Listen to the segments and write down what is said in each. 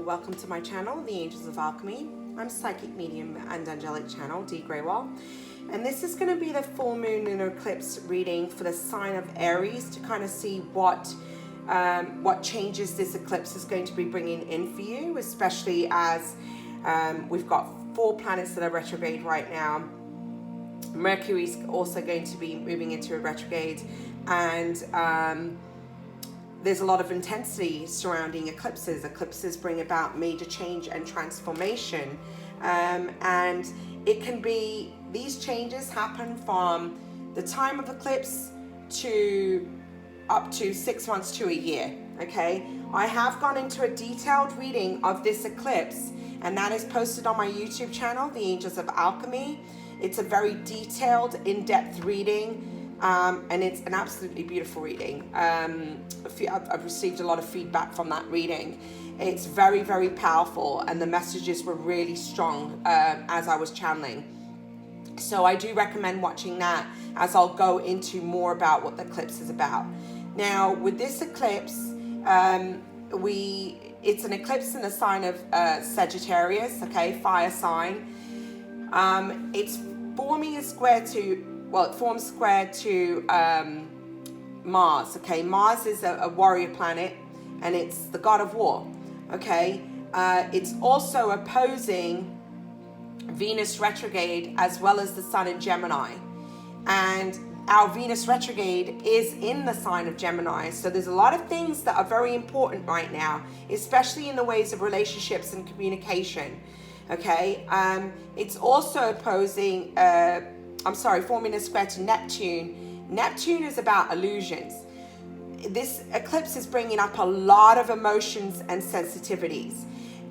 welcome to my channel, The Angels of Alchemy. I'm psychic medium and angelic channel, Dee Grewal. And this is going to be the full moon lunar eclipse reading for the sign of Aries to kind of see what changes this eclipse is going to be bringing in for you, especially as we've got 4 planets that are retrograde right now. Mercury's also going to be moving into a retrograde, and there's a lot of intensity surrounding eclipses. Eclipses bring about major change and transformation, and it can be, these changes happen from the time of eclipse to up to 6 months to a year. Okay, I have gone into a detailed reading of this eclipse, and that is posted on my YouTube channel, The Angels of Alchemy. It's a very detailed, in-depth reading. And it's an absolutely beautiful reading. I've received a lot of feedback from that reading. It's very, very powerful, and the messages were really strong as I was channeling. So I do recommend watching that, as I'll go into more about what the eclipse is about. Now, with this eclipse, it's an eclipse in the sign of Sagittarius, okay, fire sign. It's forming a square to, well, it forms square to Mars, okay? Mars is a warrior planet, and it's the god of war, okay? It's also opposing Venus retrograde as well as the sun in Gemini. And our Venus retrograde is in the sign of Gemini. So there's a lot of things that are very important right now, especially in the ways of relationships and communication, okay? It's also opposing... forming a square to Neptune. Neptune is about illusions. This eclipse is bringing up a lot of emotions and sensitivities.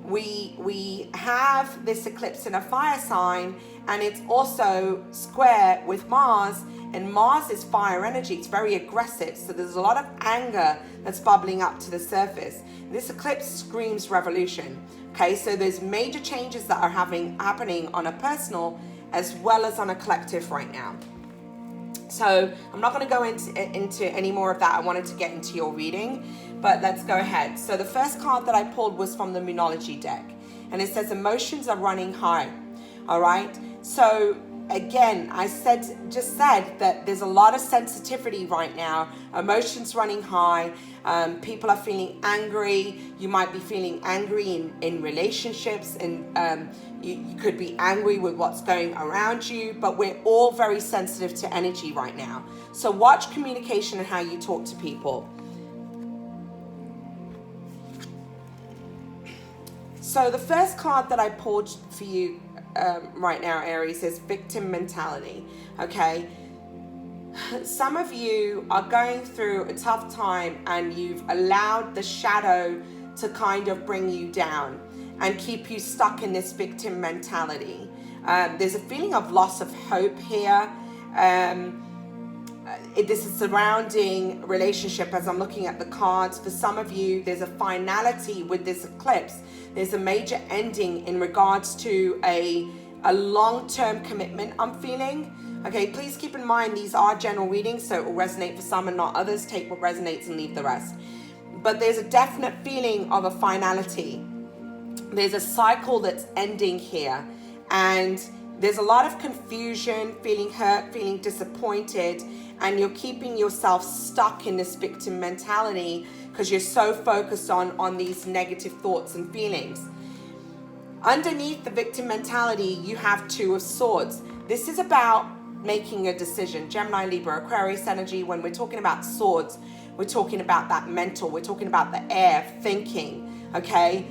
We have this eclipse in a fire sign, and it's also square with Mars, and Mars is fire energy. It's very aggressive, so there's a lot of anger that's bubbling up to the surface. This eclipse screams revolution. Okay, so there's major changes that are happening on a personal as well as on a collective right now. So I'm not going to go into any more of that. I wanted to get into your reading, but let's go ahead. So the first card that I pulled was from the Moonology deck, and it says emotions are running high. All right. So again, I just said that there's a lot of sensitivity right now. Emotions running high. People are feeling angry. You might be feeling angry in relationships, and you could be angry with what's going around you, but we're all very sensitive to energy right now. So watch communication and how you talk to people. So the first card that I pulled for you right now, Aries, is victim mentality. Okay, some of you are going through a tough time, and you've allowed the shadow to kind of bring you down and keep you stuck in this victim mentality. There's a feeling of loss of hope here. This is surrounding relationship as I'm looking at the cards. For some of you, there's a finality with this eclipse. There's a major ending in regards to a long-term commitment I'm feeling. Okay, please keep in mind these are general readings, so it will resonate for some and not others. Take what resonates and leave the rest. But there's a definite feeling of a finality. There's a cycle that's ending here, and there's a lot of confusion, feeling hurt, feeling disappointed, and you're keeping yourself stuck in this victim mentality because you're so focused on these negative thoughts and feelings. Underneath the victim mentality, you have 2 of Swords. This is about making a decision. Gemini, Libra, Aquarius energy. When we're talking about swords, we're talking about that mental. We're talking about the air, thinking, okay?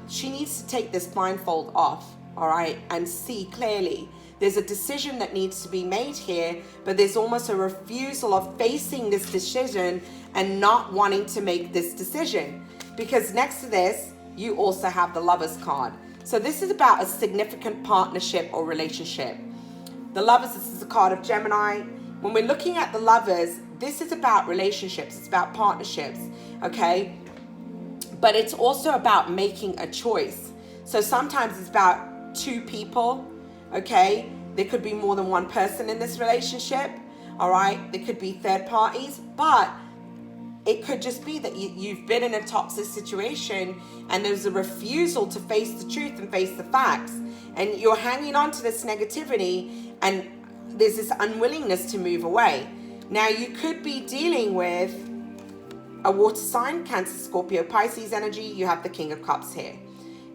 She needs to take this blindfold off, all right, and see clearly. There's a decision that needs to be made here, but there's almost a refusal of facing this decision and not wanting to make this decision. Because next to this, you also have the Lovers card. So this is about a significant partnership or relationship. The Lovers, this is a card of Gemini. When we're looking at the Lovers, this is about relationships. It's about partnerships, okay? But it's also about making a choice. So sometimes it's about 2 people, okay? There could be more than one person in this relationship, all right? There could be third parties, but it could just be that you've been in a toxic situation and there's a refusal to face the truth and face the facts. And you're hanging on to this negativity and there's this unwillingness to move away. Now, you could be dealing with a water sign, Cancer, Scorpio, Pisces energy. You have the King of Cups here.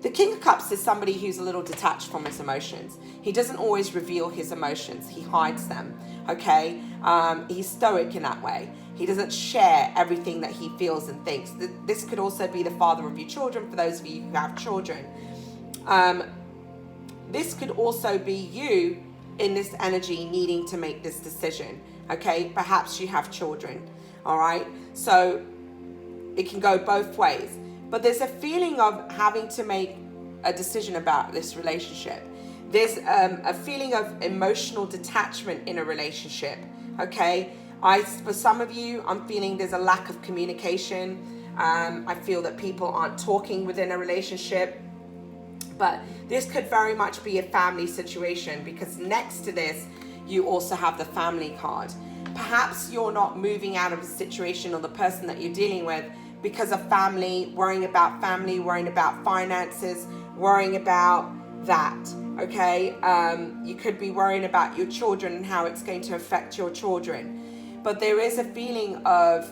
The King of Cups is somebody who's a little detached from his emotions. He doesn't always reveal his emotions. He hides them, okay? He's stoic in that way. He doesn't share everything that he feels and thinks. This could also be the father of your children, for those of you who have children. This could also be you in this energy needing to make this decision, okay? Perhaps you have children, all right? So it can go both ways. But there's a feeling of having to make a decision about this relationship. There's a feeling of emotional detachment in a relationship, okay? For some of you, I'm feeling there's a lack of communication. I feel that people aren't talking within a relationship. But this could very much be a family situation, because next to this, you also have the family card. Perhaps you're not moving out of a situation or the person that you're dealing with because of family, worrying about finances, worrying about that, okay? You could be worrying about your children and how it's going to affect your children. But there is a feeling of,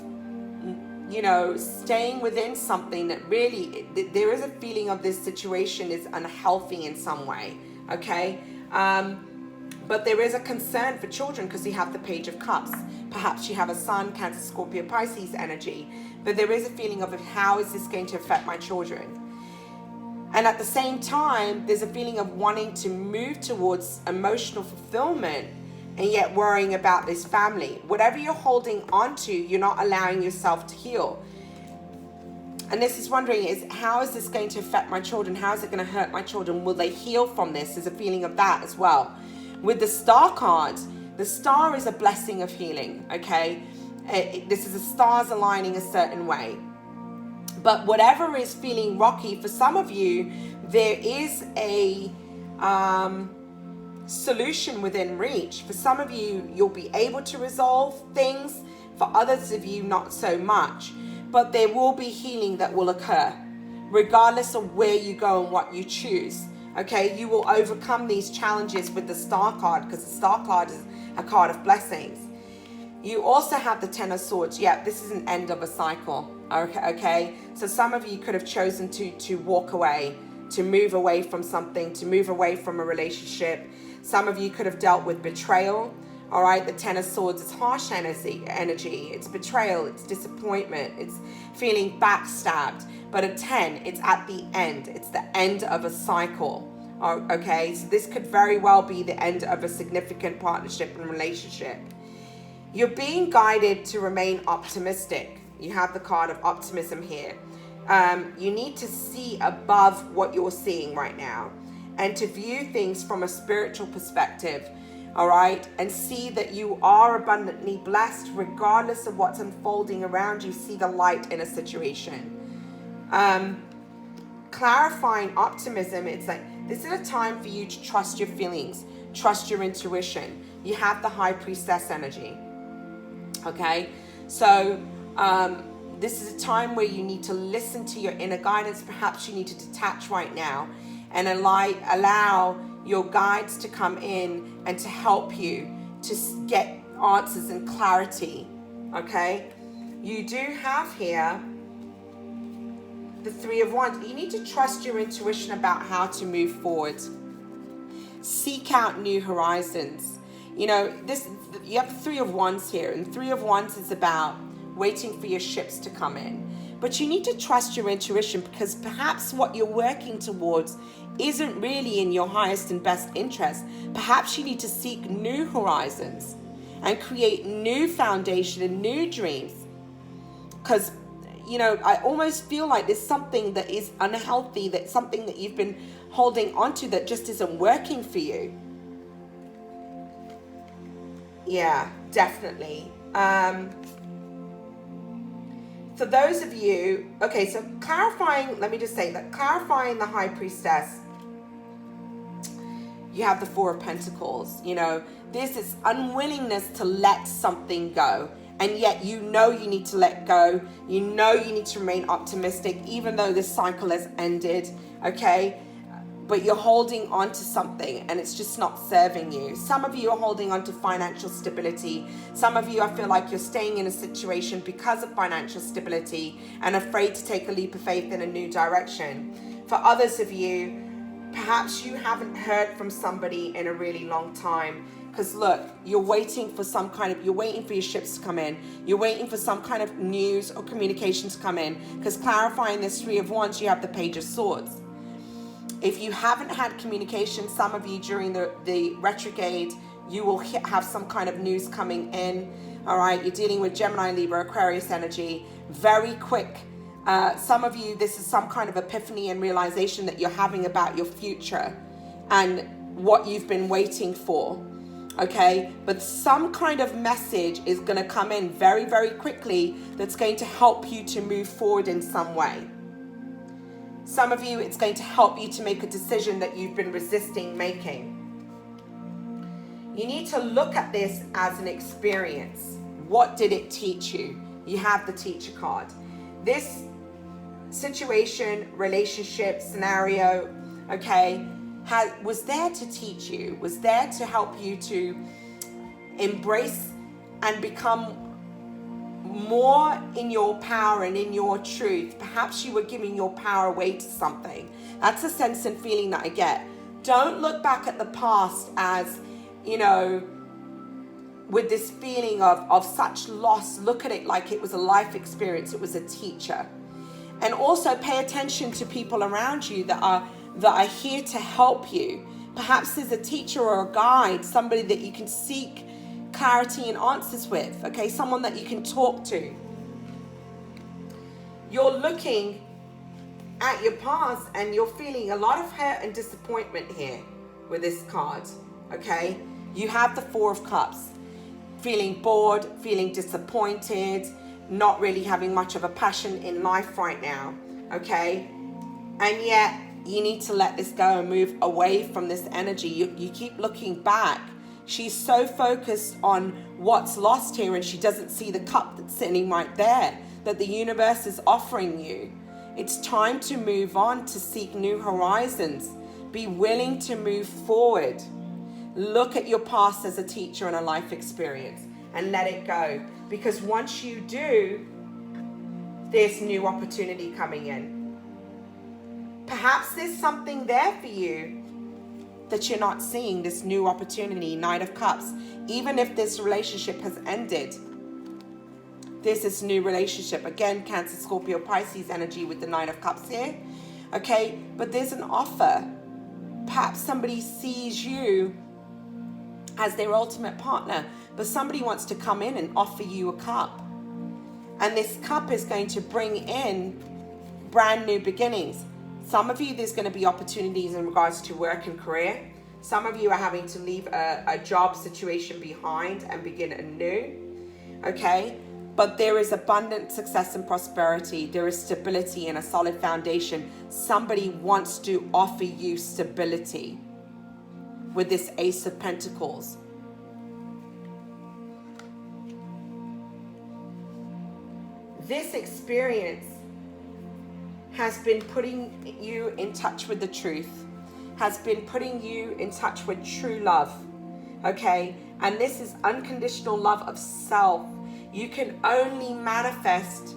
you know, staying within something that really, there is a feeling of this situation is unhealthy in some way, okay? But there is a concern for children because you have the Page of Cups. Perhaps you have a Sun, Cancer, Scorpio, Pisces energy. But there is a feeling of how is this going to affect my children? And at the same time, there's a feeling of wanting to move towards emotional fulfillment and yet worrying about this family. Whatever you're holding on to, you're not allowing yourself to heal. And this is wondering is, how is this going to affect my children? How is it going to hurt my children? Will they heal from this? There's a feeling of that as well. With the Star card, the star is a blessing of healing, okay? This is the stars aligning a certain way. But whatever is feeling rocky, for some of you, there is a solution within reach. For some of you, you'll be able to resolve things. For others of you, not so much. But there will be healing that will occur, regardless of where you go and what you choose. Okay, you will overcome these challenges with the Star card, because the Star card is a card of blessings. You also have the Ten of Swords. Yeah, this is an end of a cycle. Okay, so some of you could have chosen to walk away, to move away from something, to move away from a relationship. Some of you could have dealt with betrayal. All right, the Ten of Swords is harsh energy. It's betrayal, it's disappointment, it's feeling backstabbed. But a 10, it's at the end. It's the end of a cycle. Okay, so this could very well be the end of a significant partnership and relationship. You're being guided to remain optimistic. You have the card of optimism here. You need to see above what you're seeing right now and to view things from a spiritual perspective. All right, and see that you are abundantly blessed regardless of what's unfolding around you. See the light in a situation. Clarifying optimism, it's like this is a time for you to trust your feelings, trust your intuition. You have the High Priestess energy. Okay, so this is a time where you need to listen to your inner guidance. Perhaps you need to detach right now and allow your guides to come in and to help you to get answers and clarity. Okay, you do have here the Three of Wands. You need to trust your intuition about how to move forward. Seek out new horizons. You know, you have the Three of Wands here, and Three of Wands is about waiting for your ships to come in. But you need to trust your intuition, because perhaps what you're working towards isn't really in your highest and best interest. Perhaps you need to seek new horizons and create new foundation and new dreams. Because, you know, I almost feel like there's something that is unhealthy, that's something that you've been holding onto that just isn't working for you. Yeah, definitely. For those of you, okay, so clarifying, let me just say that clarifying the High Priestess, you have the Four of Pentacles. You know, there's this unwillingness to let something go And yet you know you need to let go. You know you need to remain optimistic, even though this cycle has ended, okay? But you're holding on to something and it's just not serving you. Some of you are holding on to financial stability. Some of you, I feel like you're staying in a situation because of financial stability and afraid to take a leap of faith in a new direction. For others of you, perhaps you haven't heard from somebody in a really long time. Because look, you're waiting for you're waiting for your ships to come in. You're waiting for some kind of news or communication to come in. Because clarifying this Three of Wands, you have the Page of Swords. If you haven't had communication, some of you during the retrograde, you will have some kind of news coming in. All right, you're dealing with Gemini, Libra, Aquarius energy. Very quick. Some of you, this is some kind of epiphany and realization that you're having about your future and what you've been waiting for. Okay, but some kind of message is going to come in very, very quickly that's going to help you to move forward in some way. Some of you, it's going to help you to make a decision that you've been resisting making. You need to look at this as an experience. What did it teach you? You have the teacher card. This situation, relationship, scenario, okay, was there to teach you, was there to help you to embrace and become more in your power and in your truth. Perhaps you were giving your power away to something. That's a sense and feeling that I get. Don't look back at the past as, you know, with this feeling of such loss. Look at it like it was a life experience. It was a teacher. And also pay attention to people around you that are here to help you. Perhaps there's a teacher or a guide, somebody that you can seek clarity and answers with, okay? Someone that you can talk to. You're looking at your past and you're feeling a lot of hurt and disappointment here with this card, okay? You have the Four of Cups. Feeling bored, feeling disappointed, not really having much of a passion in life right now, okay? And yet you need to let this go and move away from this energy. You keep looking back. She's so focused on what's lost here and she doesn't see the cup that's sitting right there that the universe is offering you. It's time to move on, to seek new horizons. Be willing to move forward. Look at your past as a teacher and a life experience and let it go. Because once you do, there's new opportunity coming in. Perhaps there's something there for you that you're not seeing, this new opportunity, Knight of Cups. Even if this relationship has ended, there's this new relationship. Again, Cancer, Scorpio, Pisces energy with the Knight of Cups here. Okay, but there's an offer. Perhaps somebody sees you as their ultimate partner, but somebody wants to come in and offer you a cup. And this cup is going to bring in brand new beginnings. Some of you, there's going to be opportunities in regards to work and career. Some of you are having to leave a job situation behind and begin anew. Okay? But there is abundant success and prosperity. There is stability and a solid foundation. Somebody wants to offer you stability with this Ace of Pentacles. This experience has been putting you in touch with the truth, has been putting you in touch with true love, okay? And this is unconditional love of self. You can only manifest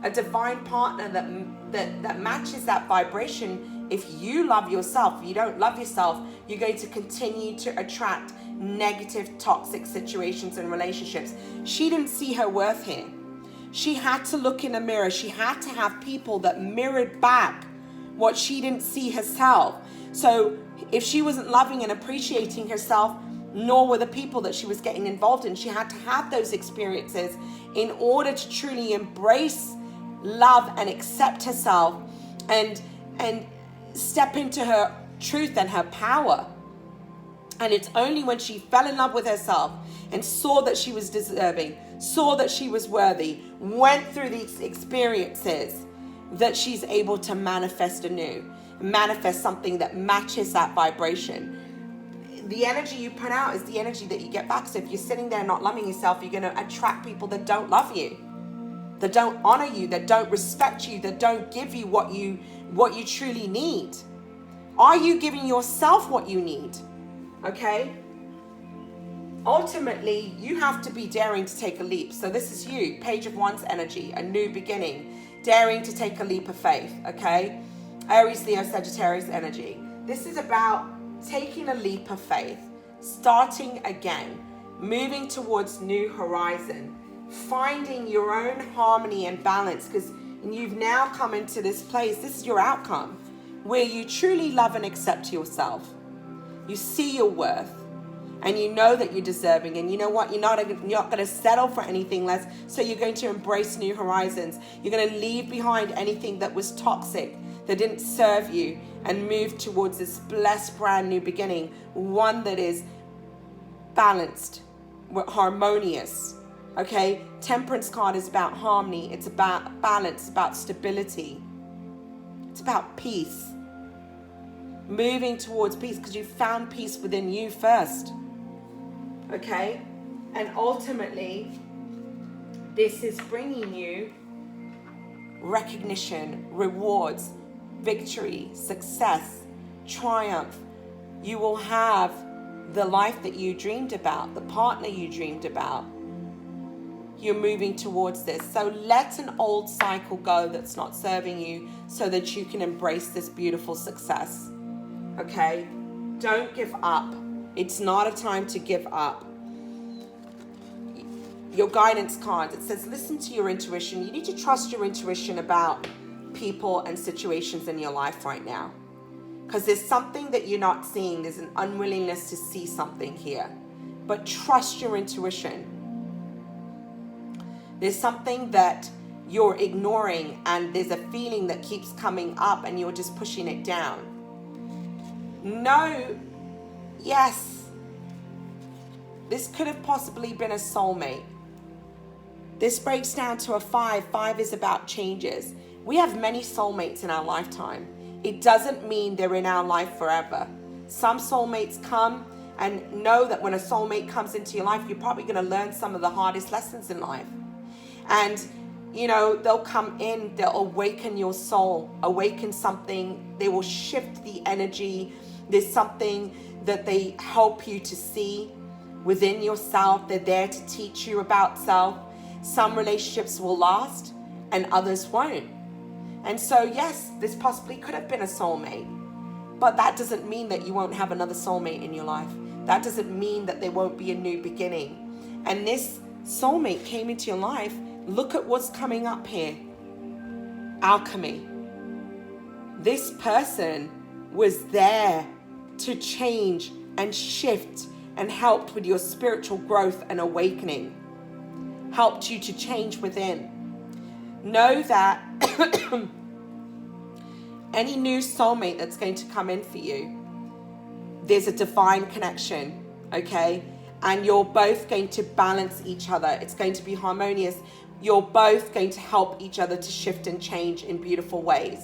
a divine partner that matches that vibration if you love yourself. If you don't love yourself, you're going to continue to attract negative, toxic situations and relationships. She didn't see her worth here. She had to look in a mirror. She had to have people that mirrored back what she didn't see herself. So if she wasn't loving and appreciating herself, nor were the people that she was getting involved in, she had to have those experiences in order to truly embrace love and accept herself and step into her truth and her power. And it's only when she fell in love with herself and saw that she was deserving, saw that she was worthy, went through these experiences, that she's able to manifest anew, manifest something that matches that vibration. the energy you put out is the energy that you get back. So if you're sitting there not loving yourself, you're going to attract people that don't love you, that don't honor you, that don't respect you, that don't give you what you truly need. Are you giving yourself what you need? Okay? Ultimately, you have to be daring to take a leap. So this is you, Page of Wands energy, a new beginning, daring to take a leap of faith, okay? Aries, Leo, Sagittarius energy. This is about taking a leap of faith, starting again, moving towards new horizon, finding your own harmony and balance, because you've now come into this place, this is your outcome, where you truly love and accept yourself. You see your worth, and you know that you're deserving, and you know what, you're not going to settle for anything less, so you're going to embrace new horizons. You're going to leave behind anything that was toxic, that didn't serve you, and move towards this blessed brand new beginning, one that is balanced, harmonious. Okay, Temperance card is about harmony, it's about balance, it's about stability, it's about peace. Moving towards peace because you found peace within you first. Okay, and ultimately, this is bringing you recognition, rewards, victory, success, triumph. You will have the life that you dreamed about, the partner you dreamed about. You're moving towards this. So let an old cycle go that's not serving you so that you can embrace this beautiful success. Okay? Don't give up. It's not a time to give up. Your guidance card, it says listen to your intuition. You need to trust your intuition about people and situations in your life right now. Because there's something that you're not seeing. There's an unwillingness to see something here. But trust your intuition. There's something that you're ignoring, and there's a feeling that keeps coming up and you're just pushing it down. No, yes, this could have possibly been a soulmate. This breaks down to a 5. 5 is about changes. We have many soulmates in our lifetime. It doesn't mean they're in our life forever. Some soulmates come, and know that when a soulmate comes into your life, you're probably going to learn some of the hardest lessons in life. And, you know, they'll come in, they'll awaken your soul, awaken something. They will shift the energy. There's something that they help you to see within yourself. They're there to teach you about self. Some relationships will last and others won't. And so, yes, this possibly could have been a soulmate. But that doesn't mean that you won't have another soulmate in your life. That doesn't mean that there won't be a new beginning. And this soulmate came into your life. Look at what's coming up here. Alchemy. This person was there to change and shift and helped with your spiritual growth and awakening. Helped you to change within. Know that any new soulmate that's going to come in for you, there's a divine connection, okay? And you're both going to balance each other. It's going to be harmonious. You're both going to help each other to shift and change in beautiful ways.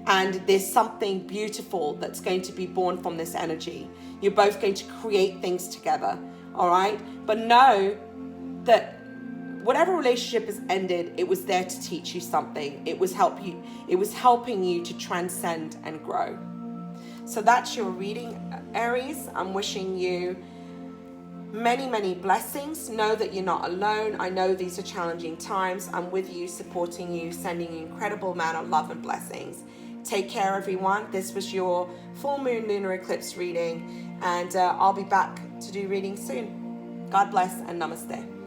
And there's something beautiful that's going to be born from this energy. You're both going to create things together, all right? But know that whatever relationship has ended, it was there to teach you something. It was helping you to transcend and grow. So that's your reading, Aries. I'm wishing you many, many blessings. Know that you're not alone. I know these are challenging times. I'm with you, supporting you, sending you incredible amount of love and blessings. Take care, everyone. This was your full moon lunar eclipse reading, and I'll be back to do readings soon. God bless and namaste.